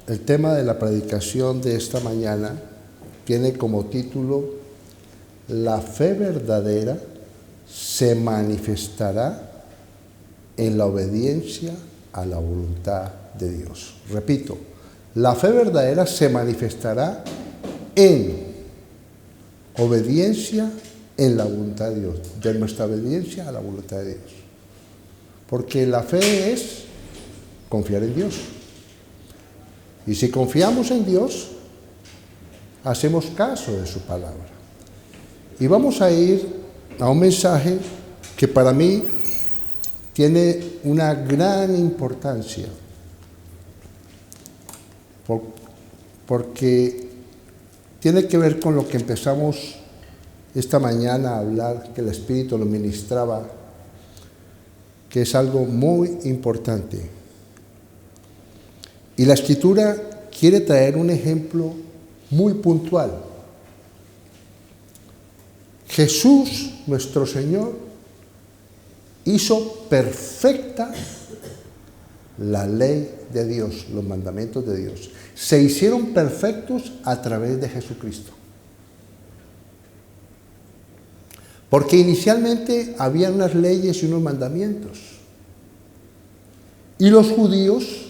El tema de la predicación de esta mañana tiene como título: La fe verdadera se manifestará en la obediencia a la voluntad de Dios. Repito, la fe verdadera se manifestará en obediencia en la voluntad de Dios, de nuestra obediencia a la voluntad de Dios. Porque la fe es confiar en Dios. Y si confiamos en Dios, hacemos caso de su palabra. Y vamos a ir a un mensaje que para mí tiene una gran importancia, porque tiene que ver con lo que empezamos esta mañana a hablar, que el Espíritu lo ministraba, que es algo muy importante. Y la Escritura quiere traer un ejemplo muy puntual. Jesús, nuestro Señor, hizo perfecta la ley de Dios, los mandamientos de Dios. Se hicieron perfectos a través de Jesucristo. Porque inicialmente había unas leyes y unos mandamientos. Y los judíos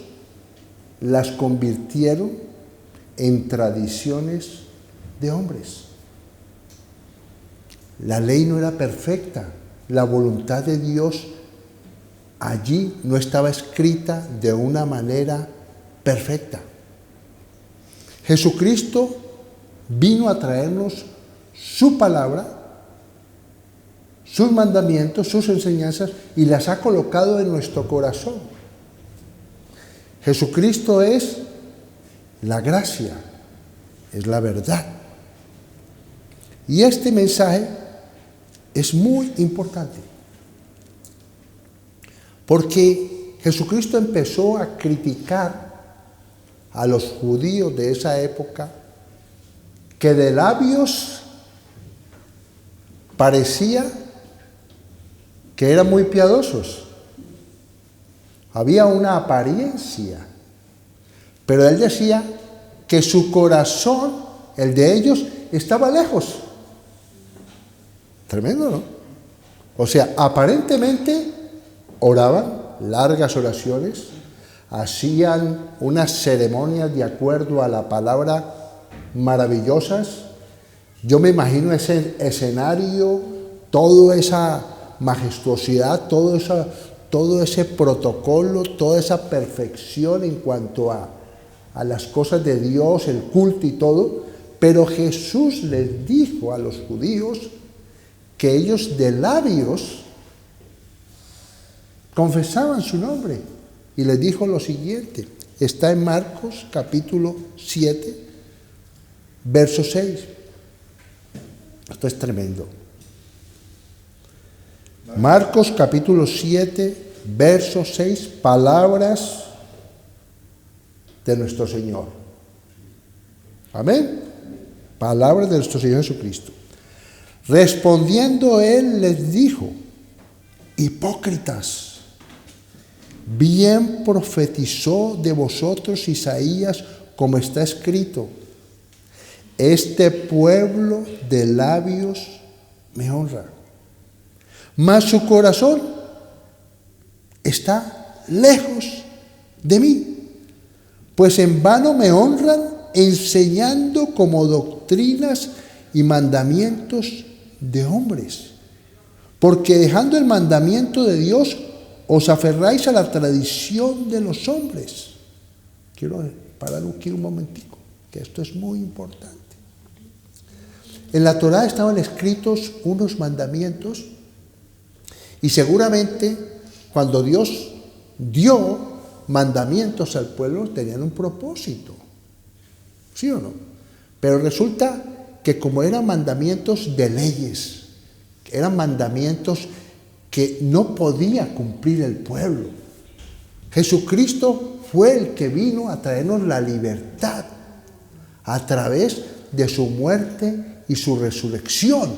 las convirtieron en tradiciones de hombres. La ley no era perfecta. La voluntad de Dios allí no estaba escrita de una manera perfecta. Jesucristo vino a traernos su palabra, sus mandamientos, sus enseñanzas, y las ha colocado en nuestro corazón. Jesucristo es la gracia, es la verdad. Y este mensaje es muy importante, porque Jesucristo empezó a criticar a los judíos de esa época, que de labios parecía que eran muy piadosos. Había una apariencia, pero él decía que su corazón, el de ellos, estaba lejos. Tremendo, ¿no? O sea, aparentemente oraban largas oraciones, hacían unas ceremonias de acuerdo a la palabra maravillosas. Yo me imagino ese escenario, toda esa majestuosidad, todo ese protocolo, toda esa perfección en cuanto a las cosas de Dios, el culto y todo. Pero Jesús les dijo a los judíos que ellos de labios confesaban su nombre. Y les dijo lo siguiente, está en Marcos capítulo 7, verso 6. Esto es tremendo. Marcos capítulo 7, verso 6, palabras de nuestro Señor. Amén. Palabras de nuestro Señor Jesucristo. Respondiendo él les dijo: hipócritas, bien profetizó de vosotros Isaías, como está escrito: este pueblo de labios me honra, mas su corazón está lejos de mí, pues en vano me honran, enseñando como doctrinas y mandamientos de hombres. Porque dejando el mandamiento de Dios, os aferráis a la tradición de los hombres. Quiero parar aquí un momentico, que esto es muy importante. En la Torá estaban escritos unos mandamientos, y seguramente cuando Dios dio mandamientos al pueblo tenían un propósito, ¿sí o no? Pero resulta que como eran mandamientos de leyes, eran mandamientos que no podía cumplir el pueblo, Jesucristo fue el que vino a traernos la libertad a través de su muerte y su resurrección,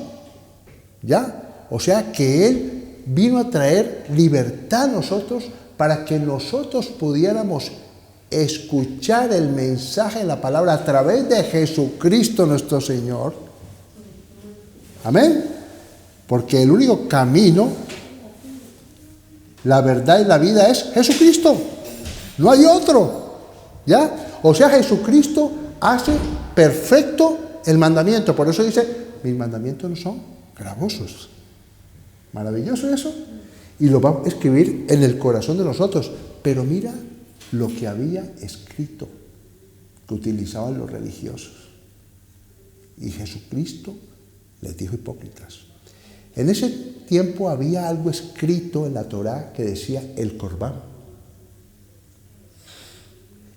¿ya? O sea que Él vino a traer libertad a nosotros para que nosotros pudiéramos escuchar el mensaje de la palabra a través de Jesucristo nuestro Señor. Amén. Porque el único camino, la verdad y la vida es Jesucristo. No hay otro. ¿Ya? O sea, Jesucristo hace perfecto el mandamiento. Por eso dice, mis mandamientos no son gravosos. Maravilloso eso. Y lo va a escribir en el corazón de nosotros. Pero mira lo que había escrito, que utilizaban los religiosos. Y Jesucristo les dijo hipócritas. En ese tiempo había algo escrito en la Torá que decía el Corbán.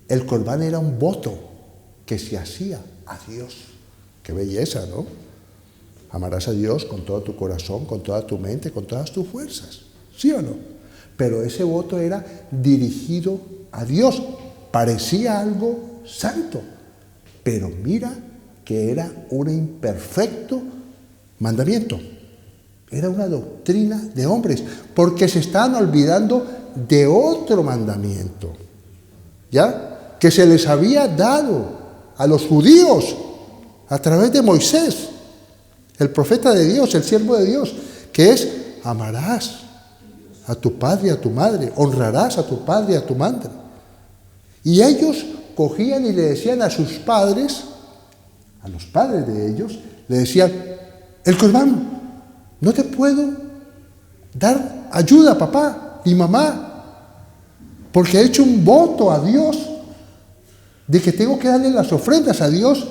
El Corbán era un voto que se hacía a Dios. Qué belleza, ¿no? Amarás a Dios con todo tu corazón, con toda tu mente, con todas tus fuerzas. ¿Sí o no? Pero ese voto era dirigido a Dios. Parecía algo santo. Pero mira que era un imperfecto mandamiento. Era una doctrina de hombres, porque se estaban olvidando de otro mandamiento, ¿ya? Que se les había dado a los judíos a través de Moisés, el profeta de Dios, el siervo de Dios, que es amarás a tu padre y a tu madre, honrarás a tu padre y a tu madre. Y ellos cogían y le decían a sus padres, a los padres de ellos, le decían, el Corbán, no te puedo dar ayuda, papá ni mamá, porque he hecho un voto a Dios de que tengo que darle las ofrendas a Dios,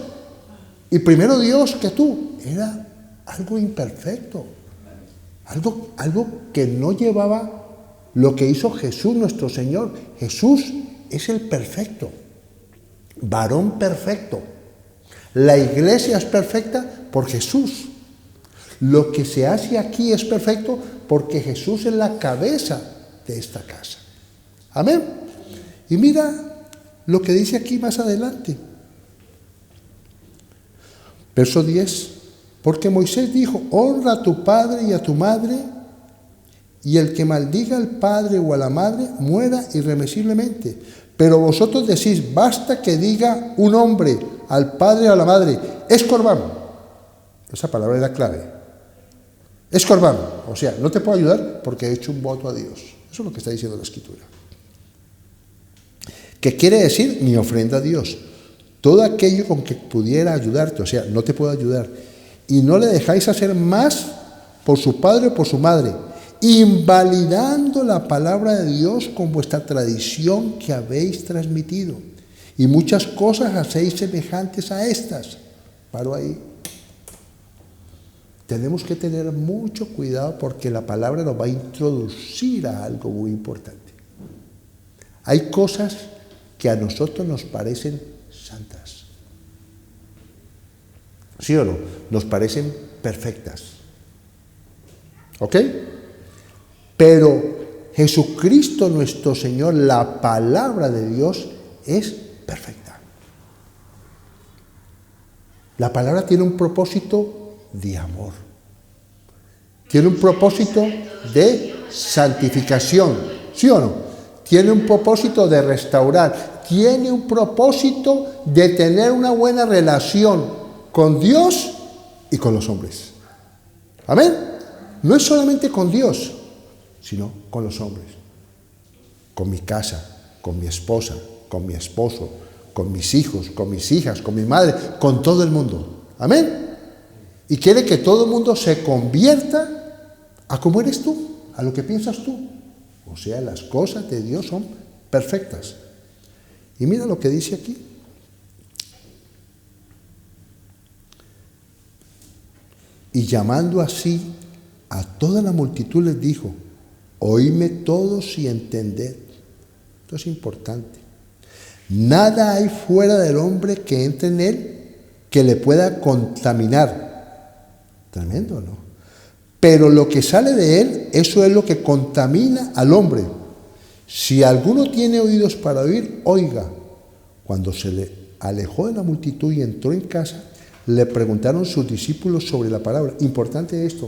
y primero Dios que tú. Era algo imperfecto, algo que no llevaba lo que hizo Jesús nuestro Señor. Jesús es el perfecto, varón perfecto. La iglesia es perfecta por Jesús. Lo que se hace aquí es perfecto porque Jesús es la cabeza de esta casa. Amén. Y mira lo que dice aquí más adelante. Verso 10. Porque Moisés dijo, honra a tu padre y a tu madre, y el que maldiga al padre o a la madre muera irremisiblemente. Pero vosotros decís, basta que diga un hombre al padre o a la madre, es Corbán. Esa palabra es la clave. Es Corbán, o sea, no te puedo ayudar porque he hecho un voto a Dios. Eso es lo que está diciendo la Escritura. ¿Qué quiere decir? Mi ofrenda a Dios. Todo aquello con que pudiera ayudarte, o sea, no te puedo ayudar. Y no le dejáis hacer más por su padre o por su madre, invalidando la palabra de Dios con vuestra tradición que habéis transmitido. Y muchas cosas hacéis semejantes a estas. Paro ahí. Tenemos que tener mucho cuidado porque la palabra nos va a introducir a algo muy importante. Hay cosas que a nosotros nos parecen santas. ¿Sí o no? Nos parecen perfectas. ¿Ok? Pero Jesucristo nuestro Señor, la palabra de Dios, es perfecta. La palabra tiene un propósito de amor. Tiene un propósito de santificación, ¿sí o no? Tiene un propósito de restaurar, tiene un propósito de tener una buena relación con Dios y con los hombres. Amén. No es solamente con Dios, sino con los hombres. Con mi casa, con mi esposa, con mi esposo, con mis hijos, con mis hijas, con mi madre, con todo el mundo. Amén. Y quiere que todo el mundo se convierta a cómo eres tú, a lo que piensas tú. O sea, las cosas de Dios son perfectas. Y mira lo que dice aquí. Y llamando así a toda la multitud les dijo, oídme todos y entended. Esto es importante. Nada hay fuera del hombre que entre en él que le pueda contaminar. Tremendo, ¿no? Pero lo que sale de él, eso es lo que contamina al hombre. Si alguno tiene oídos para oír, oiga. Cuando se le alejó de la multitud y entró en casa, le preguntaron sus discípulos sobre la parábola. Importante esto.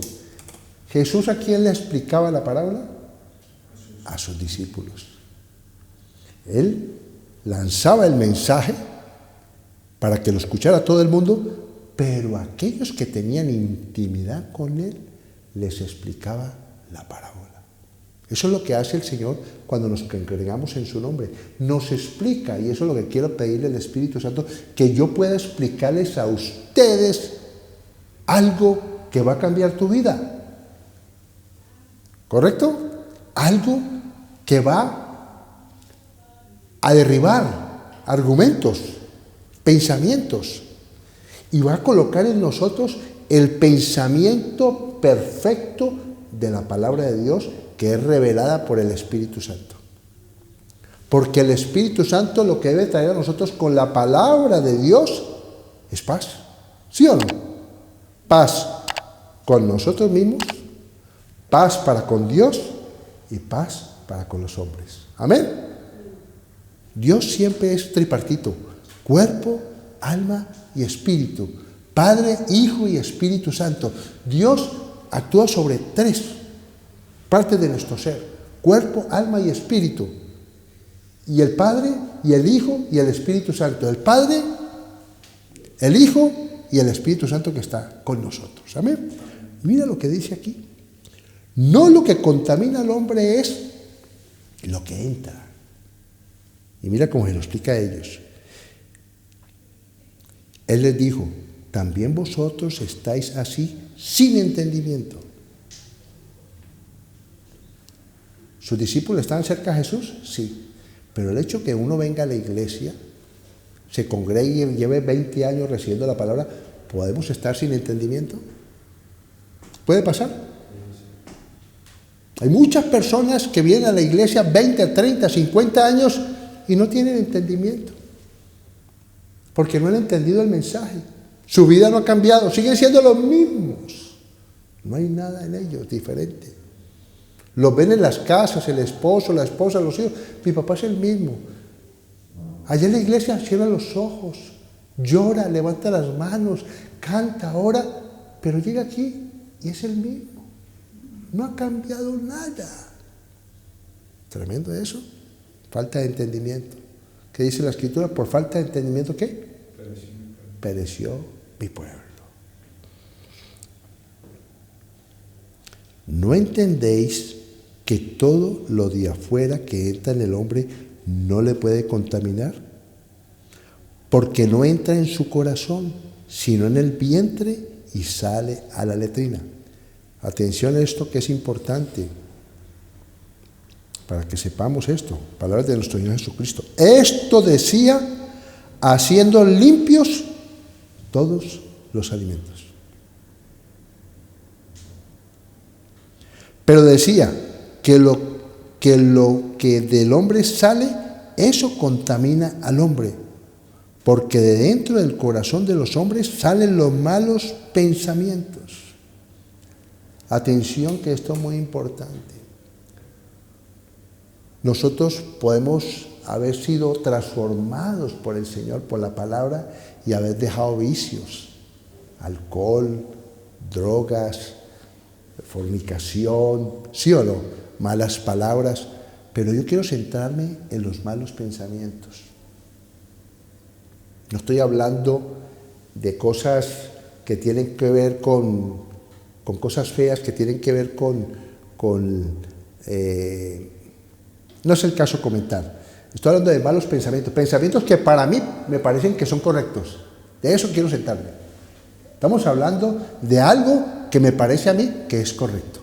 ¿Jesús a quién le explicaba la parábola? A sus discípulos. Él lanzaba el mensaje para que lo escuchara todo el mundo, pero aquellos que tenían intimidad con él les explicaba la parábola. Eso es lo que hace el Señor cuando nos congregamos en su nombre. Nos explica, y eso es lo que quiero pedirle al Espíritu Santo, que yo pueda explicarles a ustedes algo que va a cambiar tu vida. ¿Correcto? Algo que va a derribar argumentos, pensamientos, y va a colocar en nosotros el pensamiento perfecto de la palabra de Dios, que es revelada por el Espíritu Santo. Porque el Espíritu Santo lo que debe traer a nosotros con la palabra de Dios es paz. ¿Sí o no? Paz con nosotros mismos, paz para con Dios y paz para con los hombres. Amén. Dios siempre es tripartito: cuerpo, alma y espíritu. Padre, Hijo y Espíritu Santo. Dios actúa sobre tres partes de nuestro ser: cuerpo, alma y espíritu. Y el Padre, y el Hijo y el Espíritu Santo. El Padre, el Hijo y el Espíritu Santo que está con nosotros. Amén. Mira lo que dice aquí. No lo que contamina al hombre es lo que entra. Y mira cómo se lo explica a ellos. Él les dijo: también vosotros estáis así, sin entendimiento. ¿Sus discípulos estaban cerca de Jesús? Sí. Pero el hecho que uno venga a la iglesia, se congregue y lleve 20 años recibiendo la palabra, ¿podemos estar sin entendimiento? ¿Puede pasar? Hay muchas personas que vienen a la iglesia 20, 30, 50 años y no tienen entendimiento, porque no han entendido el mensaje. Su vida no ha cambiado, siguen siendo los mismos. No hay nada en ellos diferente. Los ven en las casas, el esposo, la esposa, los hijos. Mi papá es el mismo. Allá en la iglesia cierra los ojos, llora, levanta las manos, canta, ora, pero llega aquí y es el mismo. No ha cambiado nada. Tremendo eso. Falta de entendimiento. ¿Qué dice la Escritura? Por falta de entendimiento, ¿qué? Pereció mi pueblo. ¿No entendéis que todo lo de afuera que entra en el hombre no le puede contaminar? Porque no entra en su corazón, sino en el vientre y sale a la letrina. Atención a esto, que es importante para que sepamos esto. Palabras de nuestro Señor Jesucristo. Esto decía, haciendo limpios todos los alimentos. Pero decía que lo que del hombre sale, eso contamina al hombre, porque de dentro del corazón de los hombres salen los malos pensamientos. Atención, que esto es muy importante. Nosotros podemos haber sido transformados por el Señor, por la palabra, y haber dejado vicios, alcohol, drogas, fornicación, ¿sí o no? Malas palabras, pero yo quiero centrarme en los malos pensamientos. No estoy hablando de cosas que tienen que ver con cosas feas, que tienen que ver no es el caso comentar. Estoy hablando de malos pensamientos, pensamientos que para mí me parecen que son correctos. De eso quiero sentarme. Estamos hablando de algo que me parece a mí que es correcto.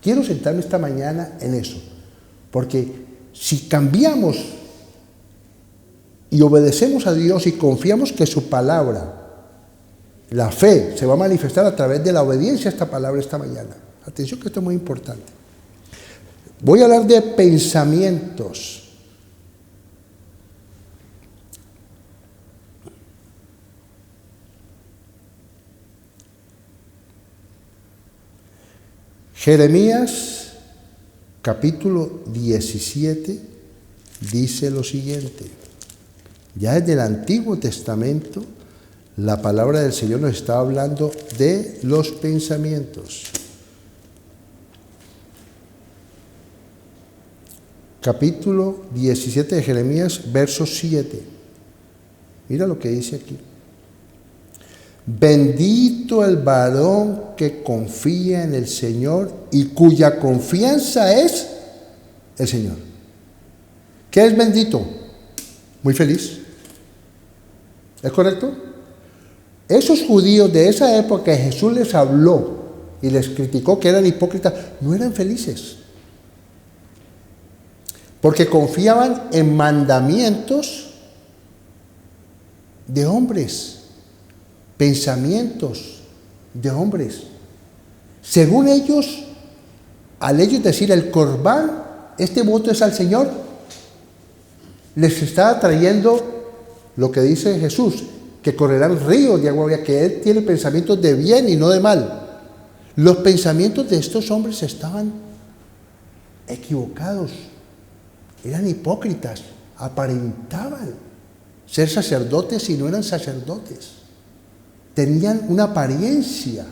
Quiero sentarme esta mañana en eso, porque si cambiamos y obedecemos a Dios y confiamos que su palabra, la fe, se va a manifestar a través de la obediencia a esta palabra esta mañana. Atención, que esto es muy importante. Voy a hablar de pensamientos. Jeremías capítulo 17 dice lo siguiente. Ya desde el Antiguo Testamento la palabra del Señor nos está hablando de los pensamientos. capítulo 17 de Jeremías, verso 7. Mira lo que dice aquí. Bendito el varón que confía en el Señor y cuya confianza es el Señor. ¿Qué es bendito? Muy feliz. ¿Es correcto? Esos judíos de esa época que Jesús les habló y les criticó que eran hipócritas, no eran felices. Porque confiaban en mandamientos de hombres, pensamientos de hombres. Según ellos, al ellos decir el Corbán, este voto es al Señor, les está trayendo lo que dice Jesús, que correrán ríos de agua viva, que Él tiene pensamientos de bien y no de mal. Los pensamientos de estos hombres estaban equivocados, eran hipócritas, aparentaban ser sacerdotes y no eran sacerdotes. Tenían una apariencia,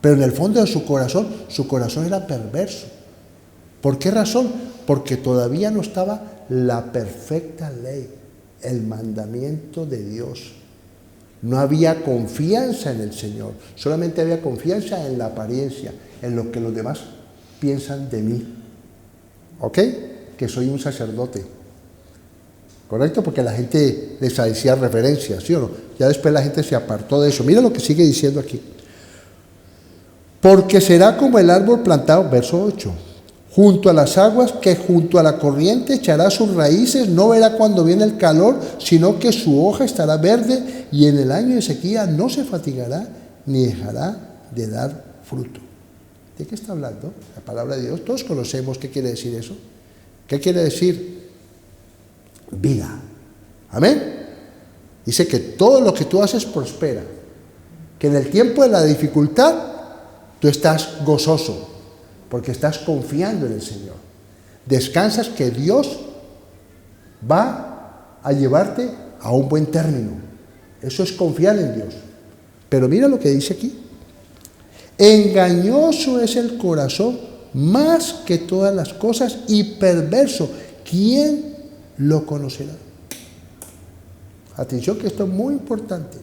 pero en el fondo de su corazón era perverso. ¿Por qué razón? Porque todavía no estaba la perfecta ley, el mandamiento de Dios. No había confianza en el Señor, solamente había confianza en la apariencia, en lo que los demás piensan de mí. ¿Ok? Que soy un sacerdote. ¿Correcto? Porque la gente les hacía referencia, ¿sí o no? Ya después la gente se apartó de eso. Mira lo que sigue diciendo aquí. Porque será como el árbol plantado, verso 8, junto a las aguas, que junto a la corriente echará sus raíces, no verá cuando viene el calor, sino que su hoja estará verde, y en el año de sequía no se fatigará, ni dejará de dar fruto. ¿De qué está hablando? La palabra de Dios. Todos conocemos qué quiere decir eso. ¿Qué quiere decir? Vida. Amén. Dice que todo lo que tú haces prospera. Que en el tiempo de la dificultad tú estás gozoso, porque estás confiando en el Señor. Descansas que Dios va a llevarte a un buen término. Eso es confiar en Dios. Pero mira lo que dice aquí. Engañoso es el corazón más que todas las cosas y perverso. ¿Quién lo conocerá? Atención, que esto es muy importante.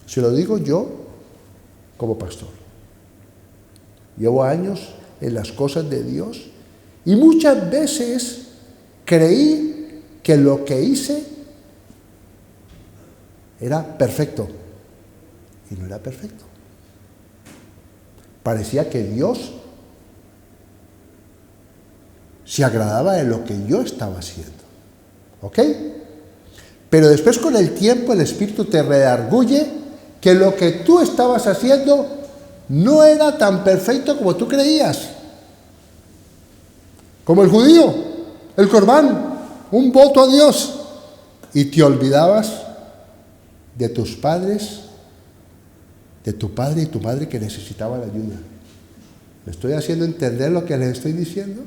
Se lo digo yo como pastor. Llevo años en las cosas de Dios y muchas veces creí que lo que hice era perfecto y no era perfecto. Parecía que Dios se agradaba de lo que yo estaba haciendo. ¿Ok? Pero después con el tiempo el Espíritu te redarguye que lo que tú estabas haciendo no era tan perfecto como tú creías. Como el judío, el Corbán, un voto a Dios. Y te olvidabas de tus padres, de tu padre y tu madre que necesitaban ayuda. ¿Me estoy haciendo entender lo que les estoy diciendo?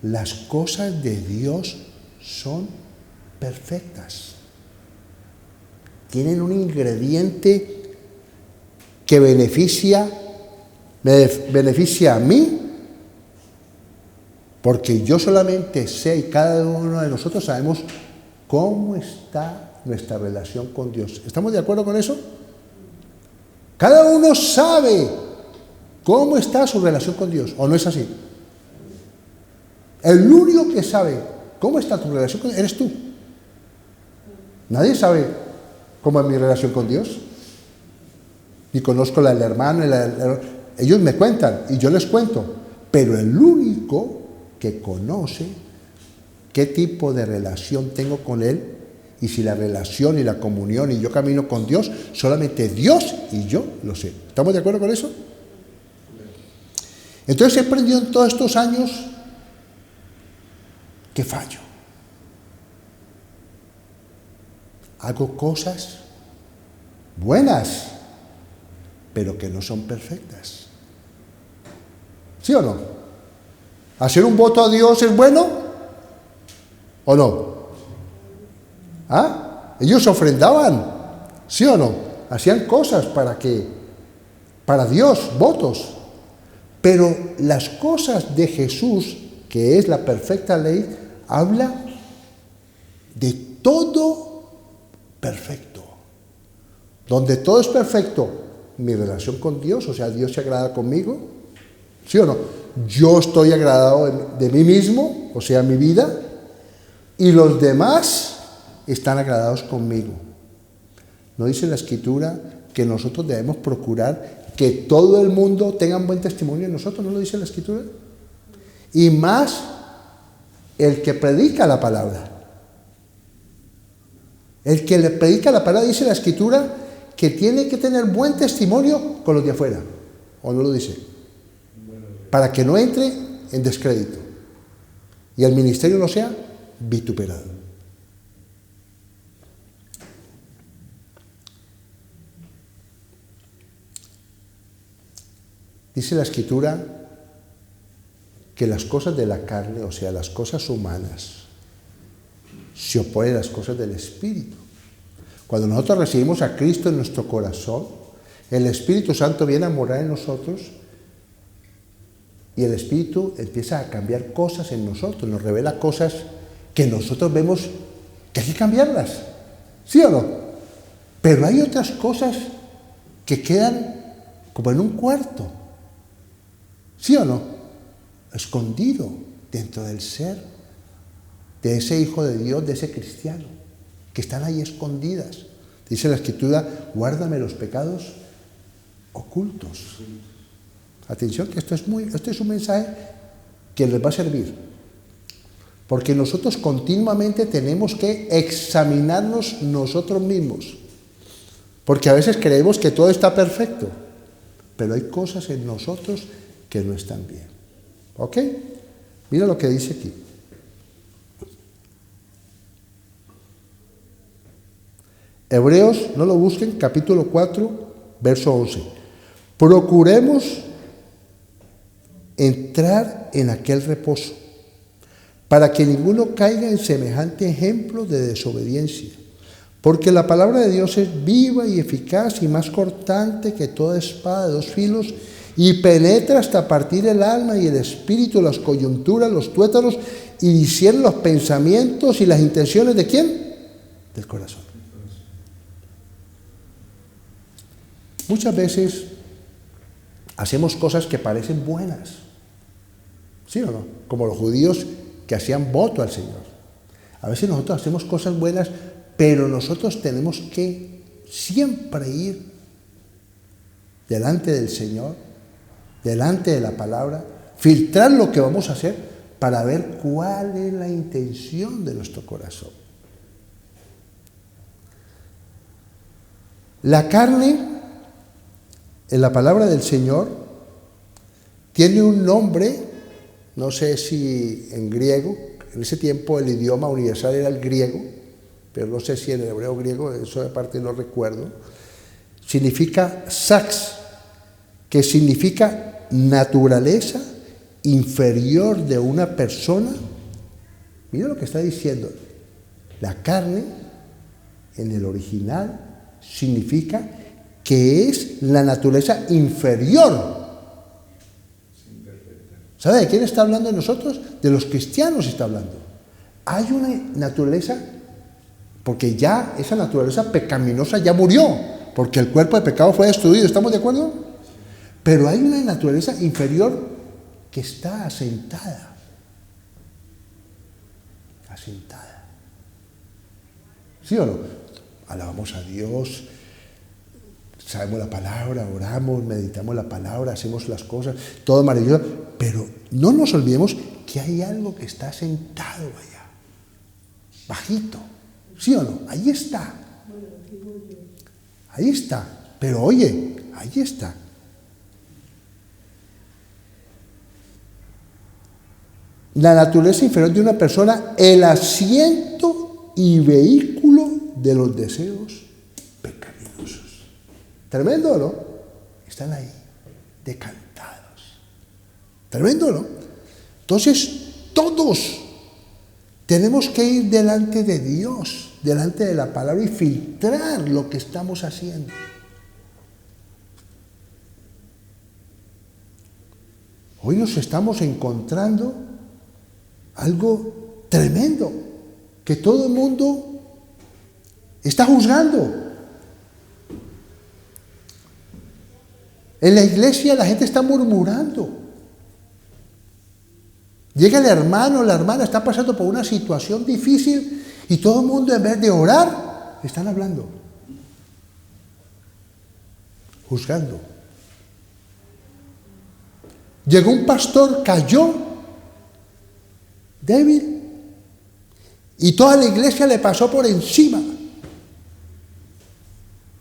Las cosas de Dios son perfectas. Tienen un ingrediente que me beneficia a mí, porque yo solamente sé y cada uno de nosotros sabemos cómo está nuestra relación con Dios. ¿Estamos de acuerdo con eso? Cada uno sabe cómo está su relación con Dios, ¿o no es así? El único que sabe cómo está tu relación con Dios eres tú. Nadie sabe cómo es mi relación con Dios. Ni conozco la del hermano. Ellos me cuentan y yo les cuento. Pero el único que conoce qué tipo de relación tengo con Él y si la relación y la comunión y yo camino con Dios, solamente Dios y yo lo sé. ¿Estamos de acuerdo con eso? Entonces he aprendido en todos estos años que fallo. Hago cosas buenas, pero que no son perfectas. ¿Sí o no? ¿Hacer un voto a Dios es bueno o no? ¿Ah? Ellos ofrendaban, ¿sí o no? Hacían cosas para Dios, votos. Pero las cosas de Jesús, que es la perfecta ley, habla de todo perfecto. Donde todo es perfecto, mi relación con Dios, o sea, Dios se agrada conmigo, ¿sí o no? Yo estoy agradado de mí mismo, o sea, mi vida, y los demás están agradados conmigo. ¿No dice la Escritura que nosotros debemos procurar que todo el mundo tenga un buen testimonio de nosotros? ¿No lo dice la Escritura? Y más el que predica la palabra. El que le predica la palabra, dice la Escritura, que tiene que tener buen testimonio con los de afuera. ¿O no lo dice? Para que no entre en descrédito y el ministerio no sea vituperado. Dice la Escritura que las cosas de la carne, o sea, las cosas humanas, se oponen a las cosas del Espíritu. Cuando nosotros recibimos a Cristo en nuestro corazón, el Espíritu Santo viene a morar en nosotros y el Espíritu empieza a cambiar cosas en nosotros, nos revela cosas que nosotros vemos que hay que cambiarlas, ¿sí o no? Pero hay otras cosas que quedan como en un cuarto, ¿sí o no? Escondido dentro del ser, de ese hijo de Dios, de ese cristiano, que están ahí escondidas. Dice la Escritura, guárdame los pecados ocultos. Atención, que esto es un mensaje que les va a servir. Porque nosotros continuamente tenemos que examinarnos nosotros mismos. Porque a veces creemos que todo está perfecto, pero hay cosas en nosotros que no están bien. ¿Ok? Mira lo que dice aquí. Hebreos, no lo busquen, capítulo 4, verso 11. Procuremos entrar en aquel reposo, para que ninguno caiga en semejante ejemplo de desobediencia. Porque la palabra de Dios es viva y eficaz y más cortante que toda espada de dos filos, y penetra hasta partir el alma y el espíritu, las coyunturas, los tuétanos, y discierne los pensamientos y las intenciones ¿de quién? Del corazón. Muchas veces hacemos cosas que parecen buenas, ¿sí o no? Como los judíos que hacían voto al Señor. A veces nosotros hacemos cosas buenas, pero nosotros tenemos que siempre ir delante del Señor, delante de la palabra, filtrar lo que vamos a hacer para ver cuál es la intención de nuestro corazón. La carne, en la palabra del Señor, tiene un nombre, no sé si en griego, en ese tiempo el idioma universal era el griego, pero no sé si en el hebreo griego, eso de parte no recuerdo, significa sax, que significa naturaleza inferior de una persona. Mira lo que está diciendo. La carne, en el original, significa que es la naturaleza inferior. ¿Sabe de quién está hablando de nosotros? De los cristianos está hablando. Hay una naturaleza, porque ya esa naturaleza pecaminosa ya murió, porque el cuerpo de pecado fue destruido, ¿estamos de acuerdo? Pero hay una naturaleza inferior que está asentada. Asentada. ¿Sí o no? Alabamos a Dios, sabemos la palabra, oramos, meditamos la palabra, hacemos las cosas, todo maravilloso, pero no nos olvidemos que hay algo que está sentado allá, bajito, ¿sí o no? Ahí está, pero oye, ahí está. La naturaleza inferior de una persona, el asiento y vehículo de los deseos pecaminosos. Tremendo, ¿no? Están ahí, decantados. Tremendo, ¿no? Entonces, todos tenemos que ir delante de Dios, delante de la palabra y filtrar lo que estamos haciendo. Hoy nos estamos encontrando algo tremendo, que todo el mundo está juzgando. En la iglesia la gente está murmurando. Llega el hermano, la hermana está pasando por una situación difícil y todo el mundo, en vez de orar, están hablando, juzgando. Llegó un pastor, cayó débil y toda la iglesia le pasó por encima,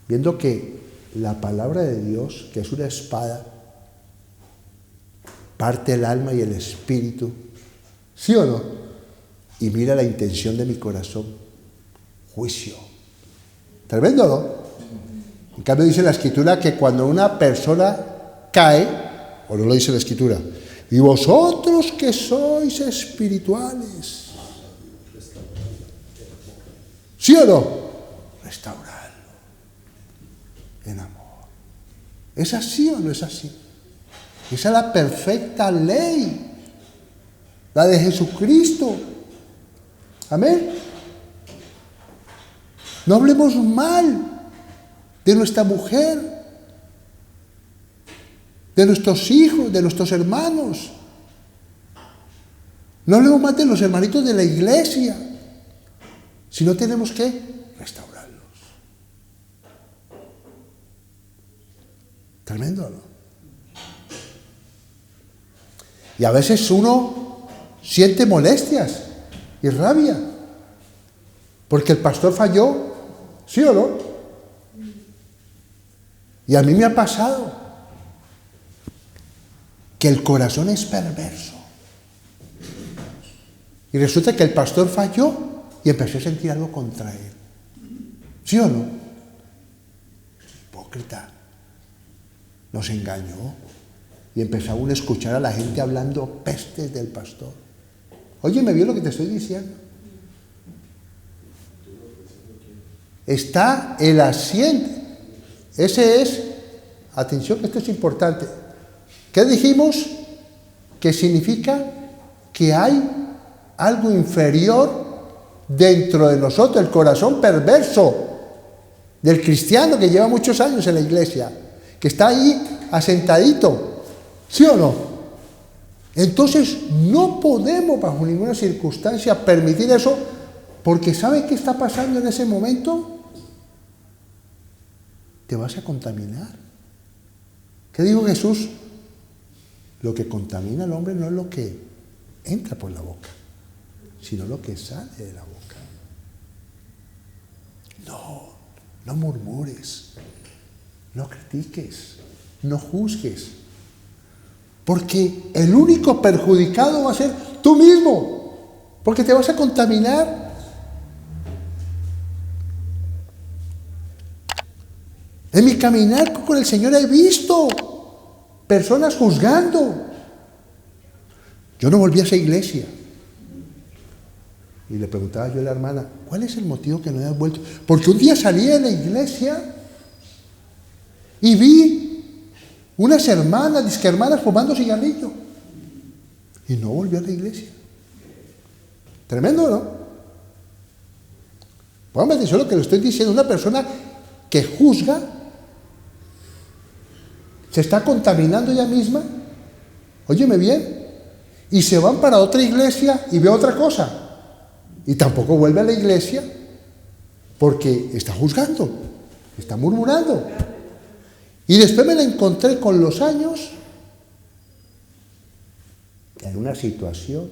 viendo que la palabra de Dios, que es una espada, parte el alma y el espíritu, ¿sí o no? Y mira la intención de mi corazón, juicio. Tremendo, ¿no? En cambio dice la Escritura que cuando una persona cae, o no lo dice la Escritura, y vosotros que sois espirituales, ¿sí o no? Restaurarlo en amor. ¿Es así o no es así? Esa es la perfecta ley, la de Jesucristo. Amén. No hablemos mal de nuestra mujer, de nuestros hijos, de nuestros hermanos. No hablemos mal de los hermanitos de la iglesia, sino tenemos que restaurarlos. Tremendo, ¿no? Y a veces uno siente molestias y rabia, porque el pastor falló, ¿sí o no? Y a mí me ha pasado que el corazón es perverso. Y resulta que el pastor falló y empecé a sentir algo contra él. ¿Sí o no? Hipócrita. Nos engañó. Y empezó uno a escuchar a la gente hablando pestes del pastor. Oye, ¿me vio lo que te estoy diciendo? Está el asiento. Ese es, atención que esto es importante. ¿Qué dijimos? Que significa que hay algo inferior dentro de nosotros, el corazón perverso del cristiano que lleva muchos años en la iglesia, que está ahí asentadito. ¿Sí o no? Entonces no podemos bajo ninguna circunstancia permitir eso, porque ¿sabe qué está pasando en ese momento? Te vas a contaminar. ¿Qué dijo Jesús? Lo que contamina al hombre no es lo que entra por la boca, sino lo que sale de la boca. No murmures, no critiques, no juzgues, porque el único perjudicado va a ser tú mismo, porque te vas a contaminar. En mi caminar con el Señor he visto personas juzgando. Yo no volví a esa iglesia. Y le preguntaba yo a la hermana, ¿cuál es el motivo que no hayas vuelto? Porque un día salí de la iglesia y vi unas hermanas, disque hermanas, fumando cigarrillo. Y no volví a la iglesia. Tremendo, ¿no? Póngame atención a lo que le estoy diciendo. Una persona que juzga se está contaminando ella misma. Óyeme bien. Y se van para otra iglesia y ve otra cosa. Y tampoco vuelve a la iglesia porque está juzgando, está murmurando. Y después me la encontré con los años en una situación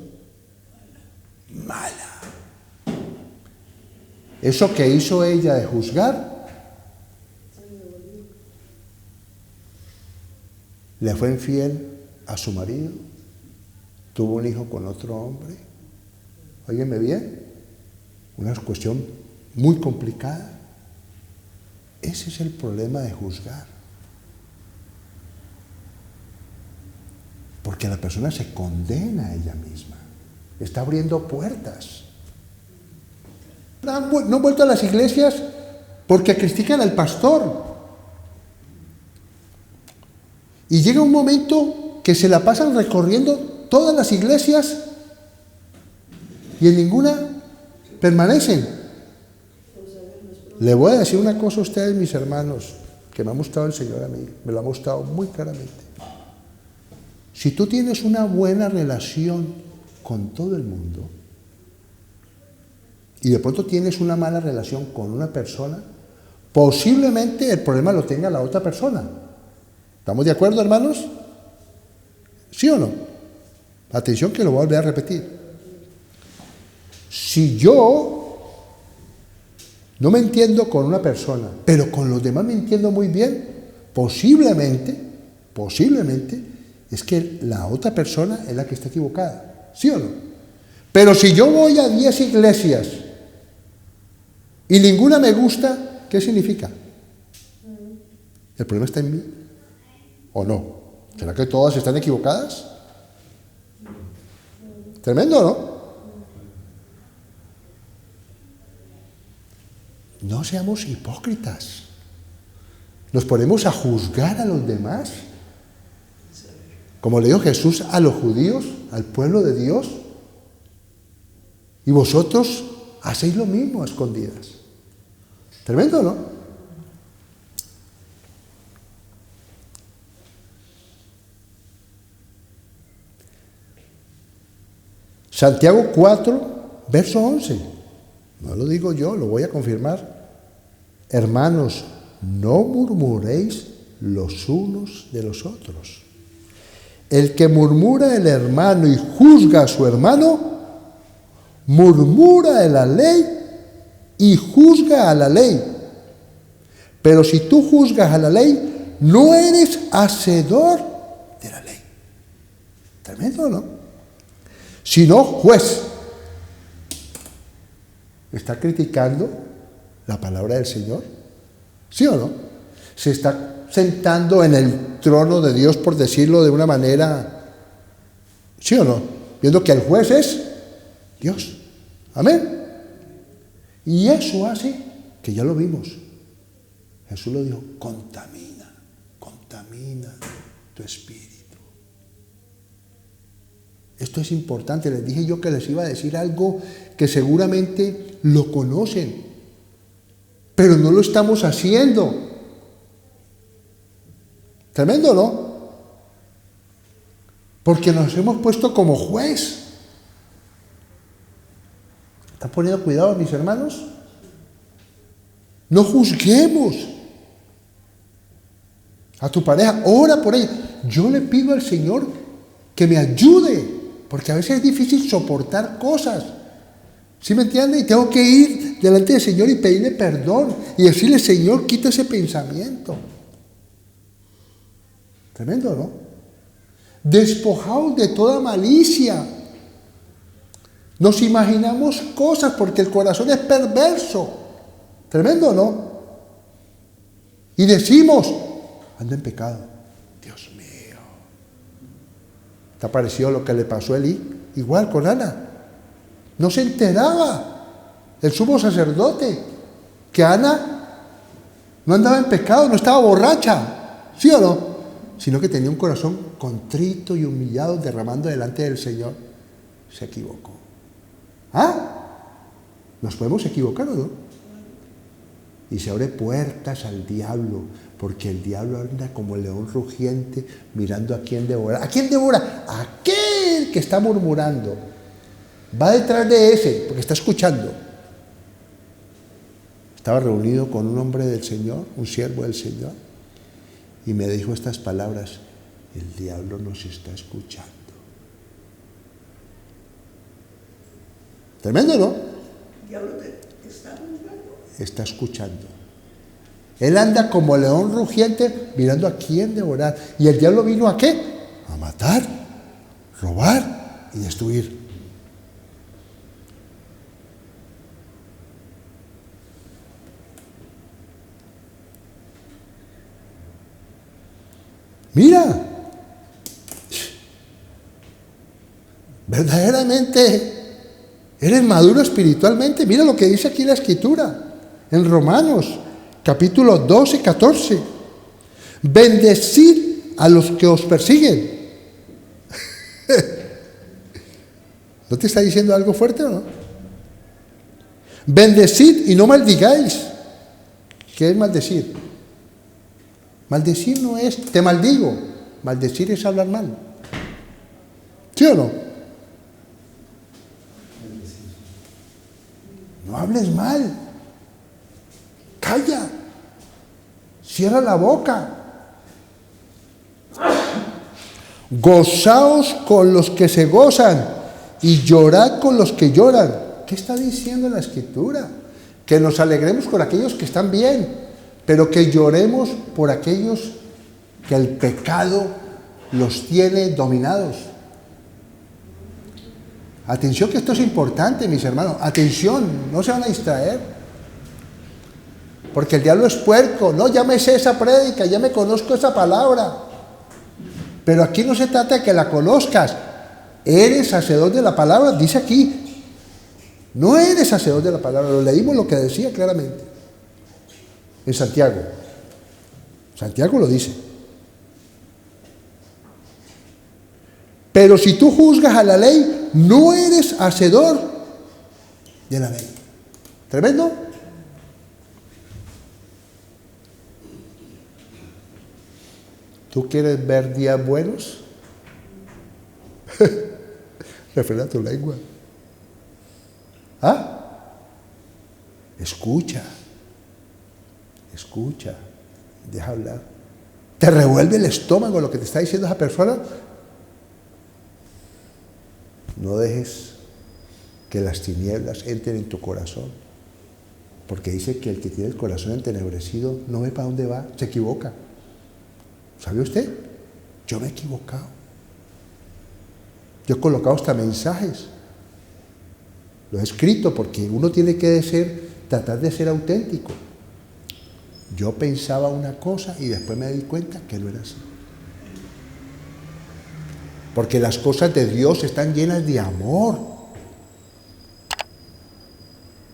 mala. Eso que hizo ella de juzgar, le fue infiel a su marido, tuvo un hijo con otro hombre. Óyeme bien, una cuestión muy complicada. Ese es el problema de juzgar. Porque la persona se condena a ella misma. Está abriendo puertas. No han vuelto a las iglesias porque critican al pastor. Y llega un momento que se la pasan recorriendo todas las iglesias y en ninguna permanecen. Le voy a decir una cosa a ustedes, mis hermanos, que me ha mostrado el Señor a mí, me lo ha mostrado muy claramente. Si tú tienes una buena relación con todo el mundo y de pronto tienes una mala relación con una persona, posiblemente el problema lo tenga la otra persona. ¿Estamos de acuerdo, hermanos? ¿Sí o no? Atención que lo voy a volver a repetir. Si yo no me entiendo con una persona, pero con los demás me entiendo muy bien, posiblemente, es que la otra persona es la que está equivocada. ¿Sí o no? Pero si yo voy a 10 iglesias y ninguna me gusta, ¿qué significa? ¿El problema está en mí? ¿O no? ¿Será que todas están equivocadas? Tremendo, ¿no? No seamos hipócritas. Nos ponemos a juzgar a los demás. Como le dijo Jesús a los judíos, al pueblo de Dios. Y vosotros hacéis lo mismo a escondidas. Tremendo, ¿no? Santiago 4, verso 11. No lo digo yo, lo voy a confirmar. Hermanos, no murmuréis los unos de los otros. El que murmura del hermano y juzga a su hermano, murmura de la ley y juzga a la ley. Pero si tú juzgas a la ley, no eres hacedor de la ley. Tremendo, ¿no? Sino juez. ¿Está criticando la palabra del Señor? ¿Sí o no? Se está sentando en el trono de Dios, por decirlo de una manera, ¿sí o no? Viendo que el juez es Dios. Amén. Y eso hace, que ya lo vimos, Jesús lo dijo, contamina tu espíritu. Esto es importante. Les dije yo que les iba a decir algo que seguramente lo conocen, pero no lo estamos haciendo. Tremendo, ¿no? Porque nos hemos puesto como juez. ¿Están poniendo cuidado, mis hermanos? No juzguemos a tu pareja. Ora por ella. Yo le pido al Señor que me ayude, porque a veces es difícil soportar cosas. ¿Sí me entiende? Y tengo que ir delante del Señor y pedirle perdón y decirle, Señor, quita ese pensamiento. Tremendo, ¿no? Despojaos de toda malicia. Nos imaginamos cosas porque el corazón es perverso. Tremendo, ¿no? Y decimos, ando en pecado. Dios mío. ¿Te ha parecido lo que le pasó a Elí? Igual con Ana. No se enteraba el sumo sacerdote que Ana no andaba en pecado, no estaba borracha. ¿Sí o no? Sino que tenía un corazón contrito y humillado, derramando delante del Señor. Se equivocó. ¿Ah? ¿Nos podemos equivocar o no? Y se abre puertas al diablo, porque el diablo anda como el león rugiente mirando a quién devora. ¿A quién devora? A aquel que está murmurando. Va detrás de ese, porque está escuchando. Estaba reunido con un hombre del Señor, un siervo del Señor, y me dijo estas palabras: el diablo nos está escuchando. Tremendo, ¿no? ¿El diablo te está juzgando? Está escuchando. Él anda como león rugiente mirando a quién devorar. ¿Y el diablo vino a qué? A matar, robar y destruir. Mira, verdaderamente eres maduro espiritualmente. Mira lo que dice aquí la Escritura, en Romanos, capítulo 12, 14. Bendecid a los que os persiguen, ¿No te está diciendo algo fuerte o no? Bendecid y no maldigáis. ¿Qué es maldecir? Maldecir no es, te maldigo. Maldecir es hablar mal. ¿Sí o no? No hables mal. Calla. Cierra la boca. Gozaos con los que se gozan y llorad con los que lloran. ¿Qué está diciendo la Escritura? Que nos alegremos con aquellos que están bien, pero que lloremos por aquellos que el pecado los tiene dominados. Atención, que esto es importante, mis hermanos. Atención, no se van a distraer. Porque el diablo es puerco. No, ya me sé esa prédica, ya me conozco esa palabra. Pero aquí no se trata de que la conozcas. Eres hacedor de la palabra, dice aquí. No eres hacedor de la palabra. Lo leímos lo que decía claramente. En Santiago. Santiago lo dice. Pero si tú juzgas a la ley, no eres hacedor de la ley. ¿Tremendo? ¿Tú quieres ver días buenos? Refrena tu lengua. ¿Ah? Escucha. Escucha. Deja hablar. ¿Te revuelve el estómago lo que te está diciendo esa persona? No dejes que las tinieblas entren en tu corazón. Porque dice que el que tiene el corazón entenebrecido no ve para dónde va, se equivoca. ¿Sabe usted? Yo me he equivocado. Yo he colocado hasta mensajes. Lo he escrito porque uno tiene que tratar de ser auténtico. Yo pensaba una cosa y después me di cuenta que no era así. Porque las cosas de Dios están llenas de amor.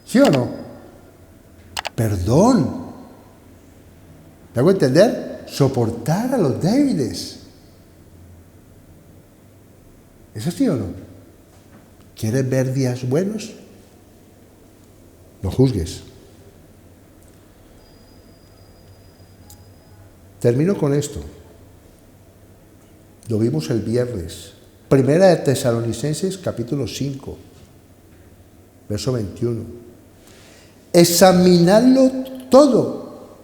¿Sí o no? Perdón. ¿Me hago entender? Soportar a los débiles. ¿Es así o no? ¿Quieres ver días buenos? No juzgues. Termino con esto. Lo vimos el viernes. Primera de Tesalonicenses, capítulo 5, verso 21. Examinadlo todo.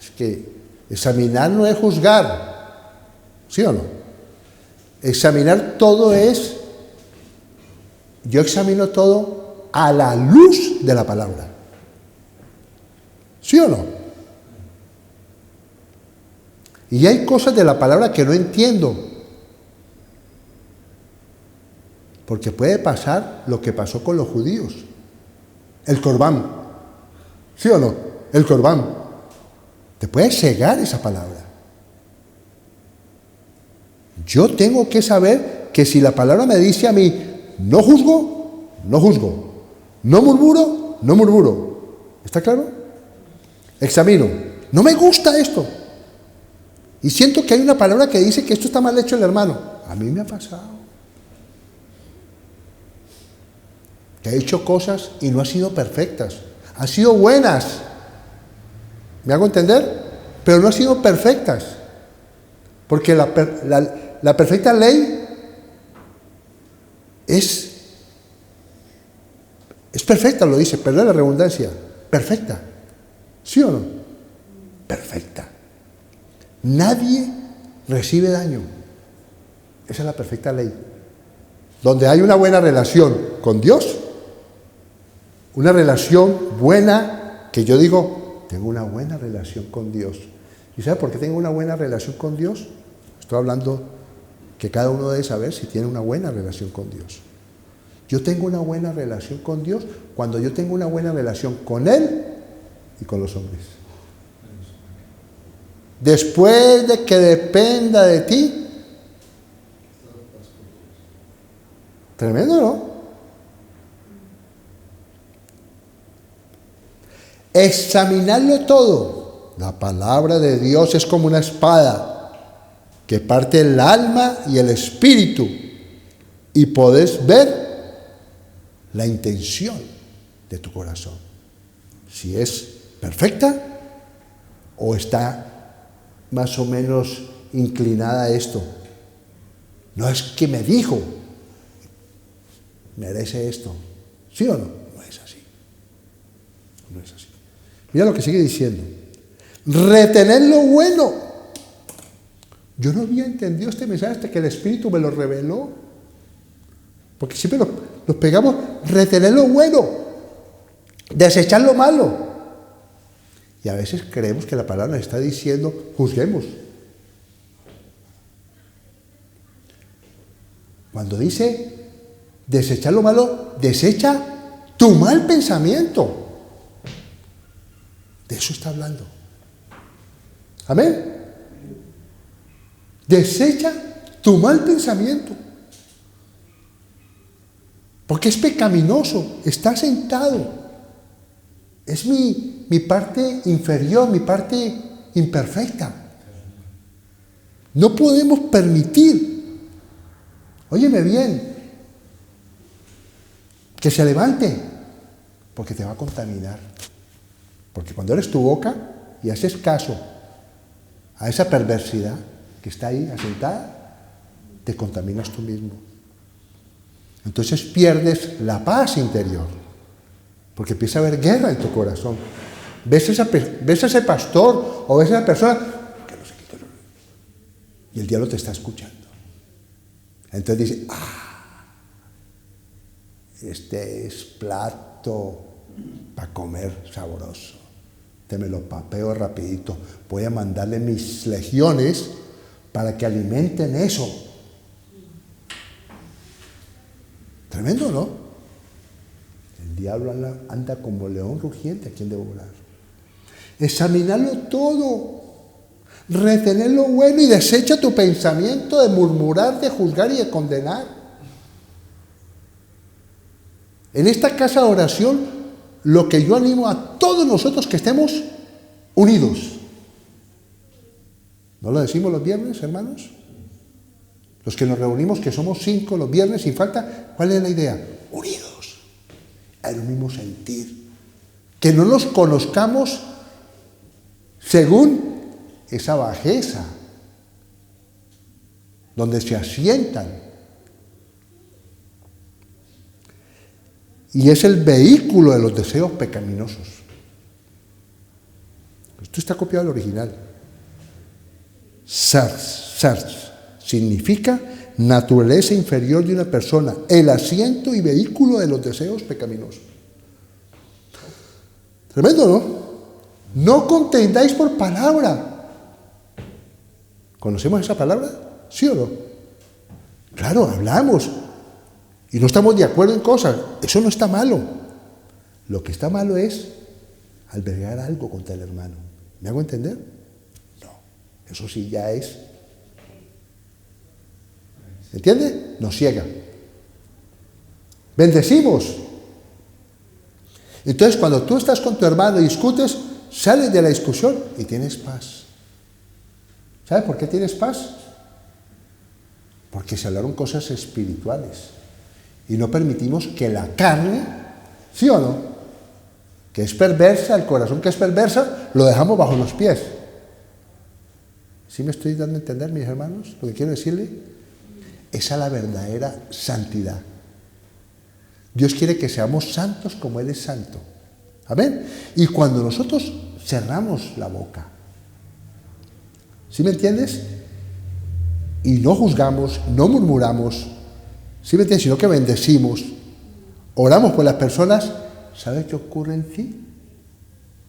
Es que examinar no es juzgar. ¿Sí o no? Examinar todo es, yo examino todo a la luz de la palabra. ¿Sí o no? Y hay cosas de la palabra que no entiendo. Porque puede pasar lo que pasó con los judíos. El corbán. ¿Sí o no? El corbán. Te puede cegar esa palabra. Yo tengo que saber que si la palabra me dice a mí, no juzgo, no juzgo. No murmuro, no murmuro. ¿Está claro? Examino. No me gusta esto. Y siento que hay una palabra que dice que esto está mal hecho el hermano. A mí me ha pasado. Que he hecho cosas y no han sido perfectas. Han sido buenas. ¿Me hago entender? Pero no han sido perfectas. Porque la perfecta ley es perfecta, lo dice, perdón la redundancia. Perfecta. ¿Sí o no? Perfecta. Nadie recibe daño. Esa es la perfecta ley. Donde hay una buena relación con Dios, una relación buena, que yo digo, tengo una buena relación con Dios. ¿Y sabe por qué tengo una buena relación con Dios? Estoy hablando que cada uno debe saber si tiene una buena relación con Dios. Yo tengo una buena relación con Dios cuando yo tengo una buena relación con Él y con los hombres. Después de que dependa de ti. Tremendo, ¿no? Examinarlo todo. La palabra de Dios es como una espada que parte el alma y el espíritu, y podés ver la intención de tu corazón. Si es perfecta o está más o menos inclinada a esto. No es que me dijo, merece esto. ¿Sí o no? No es así. No es así. Mira lo que sigue diciendo. Retener lo bueno. Yo no había entendido este mensaje hasta que el Espíritu me lo reveló. Porque siempre nos pegamos, retener lo bueno, desechar lo malo. Y a veces creemos que la palabra nos está diciendo, juzguemos. Cuando dice desechar lo malo, desecha tu mal pensamiento. De eso está hablando. Amén. Desecha tu mal pensamiento. Porque es pecaminoso, está sentado. Es mi parte inferior, mi parte imperfecta. No podemos permitir, óyeme bien, que se levante, porque te va a contaminar. Porque cuando eres tu boca y haces caso a esa perversidad que está ahí asentada, te contaminas tú mismo. Entonces pierdes la paz interior, porque empieza a haber guerra en tu corazón. Ves a ese pastor o ves a esa persona que no se quita, y el diablo te está escuchando. Entonces dice, este es plato para comer sabroso. Te me lo papeo rapidito. Voy a mandarle mis legiones para que alimenten eso. Tremendo, ¿no? El diablo anda como león rugiente a quien devorar. Examinarlo todo, retener lo bueno y desecha tu pensamiento de murmurar, de juzgar y de condenar. En esta casa de oración, lo que yo animo a todos nosotros que estemos unidos. ¿No lo decimos los viernes, hermanos? Los que nos reunimos, que somos 5 los viernes sin falta, ¿cuál es la idea? Unidos, al mismo sentir. Que no nos conozcamos según esa bajeza, donde se asientan. Y es el vehículo de los deseos pecaminosos. Esto está copiado del original. Sars significa naturaleza inferior de una persona, el asiento y vehículo de los deseos pecaminosos. Tremendo, ¿no? No contendáis por palabra. ¿Conocemos esa palabra? ¿Sí o no? Claro, hablamos y no estamos de acuerdo en cosas. Eso no está malo. Lo que está malo es albergar algo contra el hermano. ¿Me hago entender? No. Eso sí ya es. ¿Entiende? Nos ciega. Bendecimos. Entonces, cuando tú estás con tu hermano y discutes, sales de la discusión y tienes paz. ¿Sabes por qué tienes paz? Porque se hablaron cosas espirituales. Y no permitimos que la carne, ¿sí o no?, que es perversa, el corazón que es perversa, lo dejamos bajo los pies. ¿Sí me estoy dando a entender, mis hermanos, lo que quiero decirle? Esa es la verdadera santidad. Dios quiere que seamos santos como Él es santo. Amén. Y cuando nosotros cerramos la boca, ¿sí me entiendes? Y no juzgamos, no murmuramos, ¿sí me entiendes? Sino que bendecimos, oramos por las personas, ¿sabes qué ocurre en ti?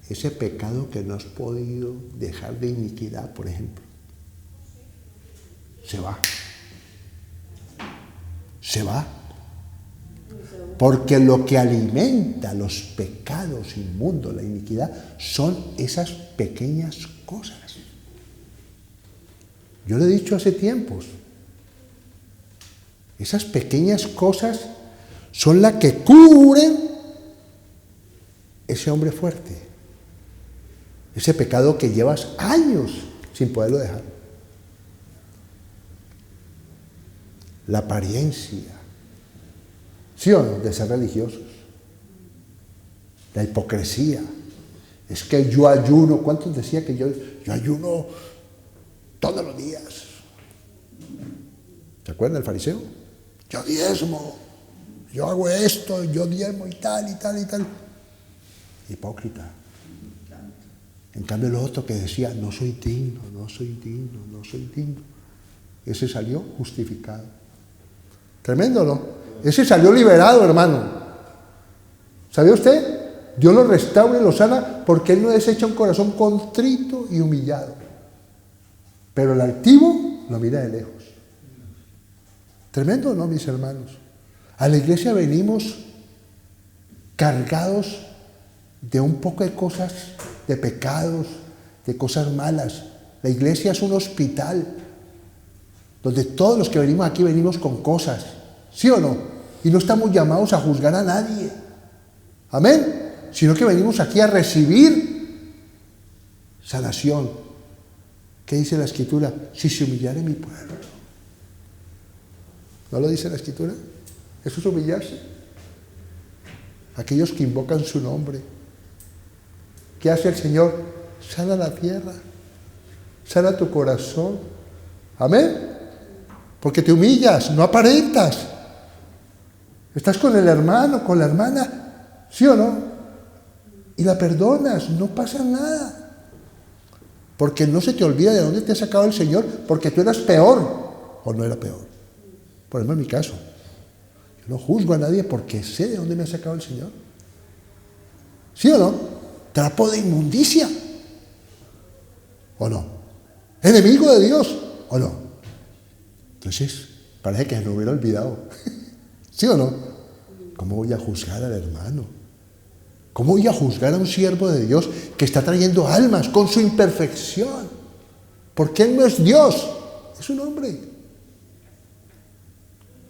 Ese pecado que no has podido dejar de iniquidad, por ejemplo, se va. Se va. Porque lo que alimenta los pecados inmundos, la iniquidad, son esas pequeñas cosas. Yo lo he dicho hace tiempos. Esas pequeñas cosas son las que cubren ese hombre fuerte. Ese pecado que llevas años sin poderlo dejar. La apariencia, ¿Sí o no? De ser religiosos. La hipocresía. Es que yo ayuno. ¿Cuántos decía que yo ayuno todos los días? ¿Se acuerdan del fariseo? Yo diezmo, yo hago esto, yo diezmo y tal, y tal, y tal. Hipócrita. En cambio el otro que decía, no soy digno, no soy digno, no soy digno. Ese salió justificado. Tremendo, ¿no? Ese salió liberado, hermano. ¿Sabía usted? Dios lo restaura y lo sana porque Él no desecha un corazón contrito y humillado. Pero el altivo lo mira de lejos. Tremendo, ¿no, mis hermanos? A la iglesia venimos cargados de un poco de cosas, de pecados, de cosas malas. La iglesia es un hospital donde todos los que venimos aquí venimos con cosas, ¿sí o no? Y no estamos llamados a juzgar a nadie. Amén. Sino que venimos aquí a recibir sanación. ¿Qué dice la Escritura? Si se humillare mi pueblo. ¿No lo dice la Escritura? Eso es humillarse. Aquellos que invocan su nombre. ¿Qué hace el Señor? Sana la tierra. Sana tu corazón. Amén. Porque te humillas, no aparentas. Estás con el hermano, con la hermana, ¿sí o no? Y la perdonas, no pasa nada. Porque no se te olvida de dónde te ha sacado el Señor, porque tú eras peor, o no era peor. Por ejemplo, en mi caso, yo no juzgo a nadie porque sé de dónde me ha sacado el Señor. ¿Sí o no? Trapo de inmundicia, ¿o no? Enemigo de Dios, ¿o no? Entonces, parece que se me hubiera olvidado. ¿Sí o no? ¿Cómo voy a juzgar al hermano? ¿Cómo voy a juzgar a un siervo de Dios que está trayendo almas con su imperfección? Porque Él no es Dios, es un hombre.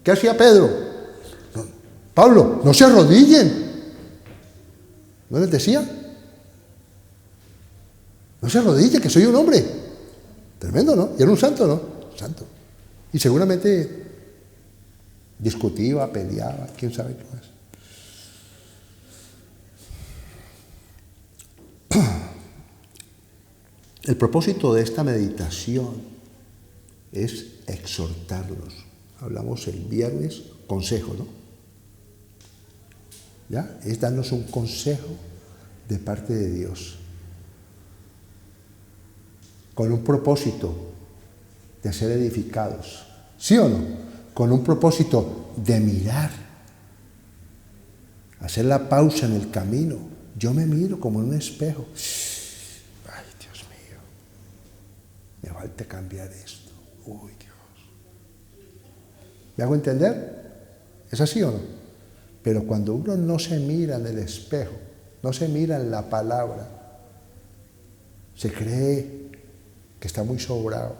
¿Qué hacía Pedro? No, Pablo, no se arrodillen. ¿No les decía? No se arrodillen, que soy un hombre. Tremendo, ¿no? Y era un santo, ¿no? Santo. Y seguramente discutía, peleaba, quién sabe qué más. El propósito de esta meditación es exhortarlos. Hablamos el viernes, consejo, ¿no? ¿Ya? Es darnos un consejo de parte de Dios. Con un propósito de ser edificados. ¿Sí o no? Con un propósito de mirar. Hacer la pausa en el camino. Yo me miro como en un espejo. Ay, Dios mío. Me falta cambiar esto. Uy, Dios. ¿Me hago entender? ¿Es así o no? Pero cuando uno no se mira en el espejo, no se mira en la palabra, se cree que está muy sobrado.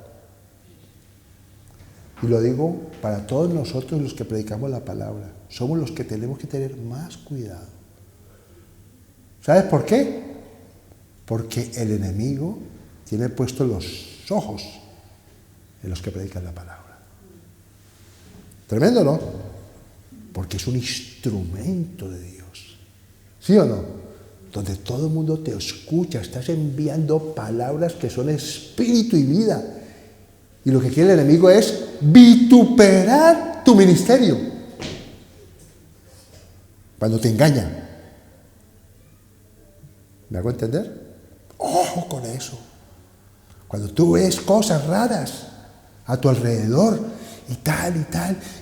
Y lo digo para todos nosotros los que predicamos la palabra. Somos los que tenemos que tener más cuidado. ¿Sabes por qué? Porque el enemigo tiene puestos los ojos en los que predican la palabra. Tremendo, ¿no? Porque es un instrumento de Dios. ¿Sí o no? Donde todo el mundo te escucha, estás enviando palabras que son espíritu y vida. Y lo que quiere el enemigo es vituperar tu ministerio. Cuando te engañan. ¿Me hago entender? Ojo con eso. Cuando tú ves cosas raras a tu alrededor,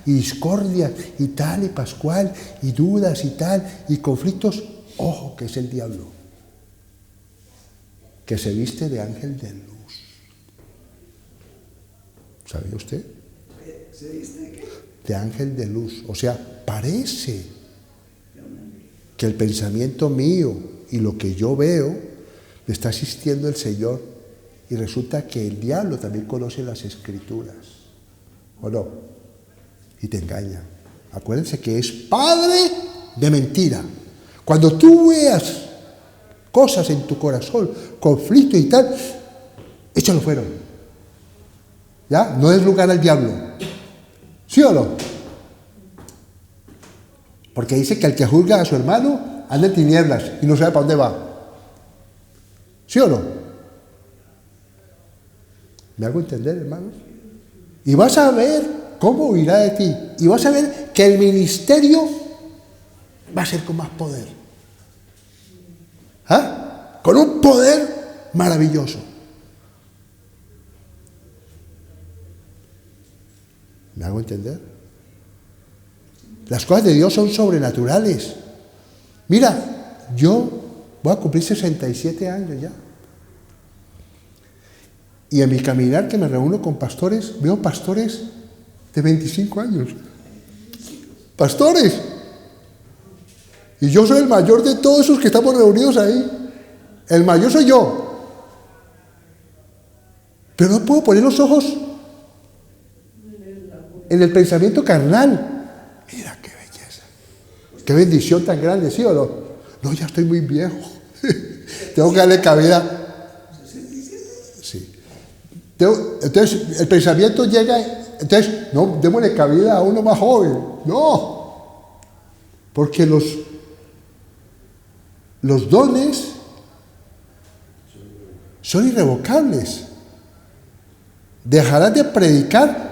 y discordia, y tal, y pascual, y dudas, y tal, y conflictos, ojo que es el diablo, que se viste de ángel de luz. ¿Sabía usted? ¿Se viste de qué? De ángel de luz. O sea, parece que el pensamiento mío y lo que yo veo le está asistiendo el Señor, y resulta que el diablo también conoce las Escrituras, ¿o no? Y te engaña. Acuérdense que es padre de mentira. Cuando tú veas cosas en tu corazón, conflicto y tal, échalo fuera. ¿Ya? No es lugar al diablo. ¿Sí o no? Porque dice que el que juzga a su hermano anda en tinieblas y no sabe para dónde va. ¿Sí o no? ¿Me hago entender, hermanos? Y vas a ver cómo huirá de ti. Y vas a ver que el ministerio va a ser con más poder. ¿Ah? Con un poder maravilloso. ¿Me hago entender? Las cosas de Dios son sobrenaturales. Mira, yo voy a cumplir 67 años ya. Y en mi caminar que me reúno con pastores, veo pastores de 25 años. ¡Pastores! Y yo soy el mayor de todos esos que estamos reunidos ahí. El mayor soy yo. Pero no puedo poner los ojos en el pensamiento carnal. Mira qué belleza. Qué bendición tan grande, ¿sí o no? No, ya estoy muy viejo. Tengo que darle cabida. Sí. Entonces, el pensamiento llega. Entonces, no, démosle cabida a uno más joven. No. Porque los dones son irrevocables. Dejarás de predicar.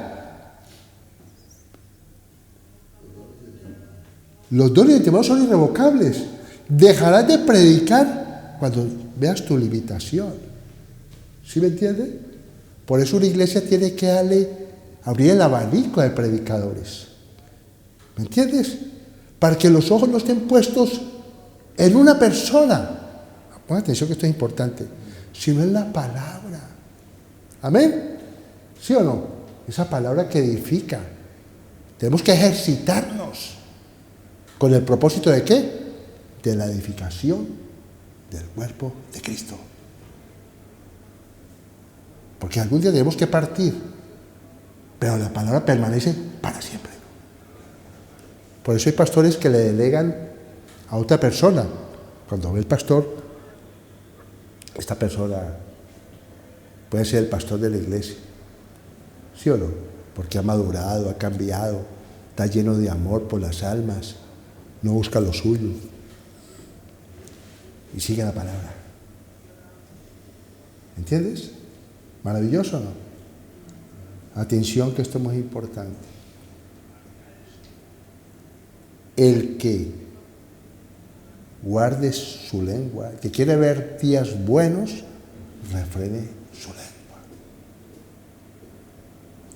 Los dones de Dios son irrevocables. Dejarás de predicar cuando veas tu limitación. ¿Sí me entiendes? Por eso una iglesia tiene que abrir el abanico de predicadores. ¿Me entiendes? Para que los ojos no estén puestos en una persona. Pon atención que esto es importante. Sino en la palabra. ¿Amén? ¿Sí o no? Esa palabra que edifica. Tenemos que ejercitarnos. ¿Con el propósito de qué? De la edificación del cuerpo de Cristo. Porque algún día tenemos que partir, pero la palabra permanece para siempre. Por eso hay pastores que le delegan a otra persona. Cuando ve el pastor, esta persona puede ser el pastor de la iglesia. ¿Sí o no? Porque ha madurado, ha cambiado, está lleno de amor por las almas. No busca lo suyo. Y sigue la palabra. ¿Entiendes? ¿Maravilloso o no? Atención que esto es muy importante. El que guarde su lengua, el que quiere ver días buenos, refrene su lengua.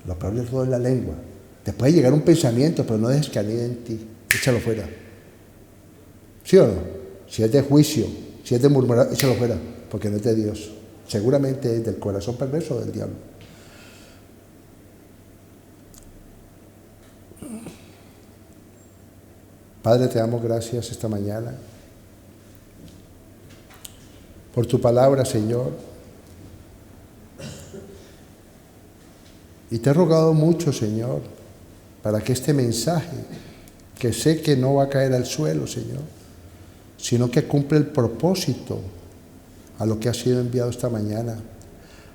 Lo peor de todo es la lengua. Te puede llegar un pensamiento, pero no dejes que anide en ti. Échalo fuera. ¿Sí o no? Si es de juicio, si es de murmurar, échalo fuera, porque no es de Dios. Seguramente es del corazón perverso o del diablo. Padre, te damos gracias esta mañana por tu palabra, Señor. Y te he rogado mucho, Señor, para que este mensaje, que sé que no va a caer al suelo, Señor, sino que cumple el propósito a lo que ha sido enviado esta mañana,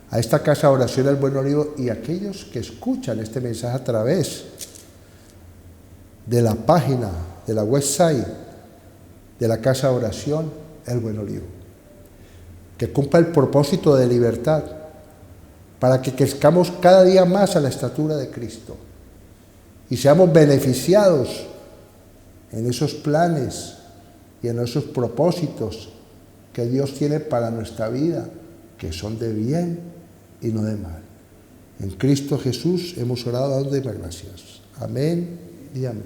a esta casa de oración El Buen Olivo y a aquellos que escuchan este mensaje a través de la página, de la website de la casa de oración El Buen Olivo. Que cumpla el propósito de libertad para que crezcamos cada día más a la estatura de Cristo y seamos beneficiados en esos planes y en esos propósitos que Dios tiene para nuestra vida, que son de bien y no de mal. En Cristo Jesús hemos orado dando gracias. Amén y amén.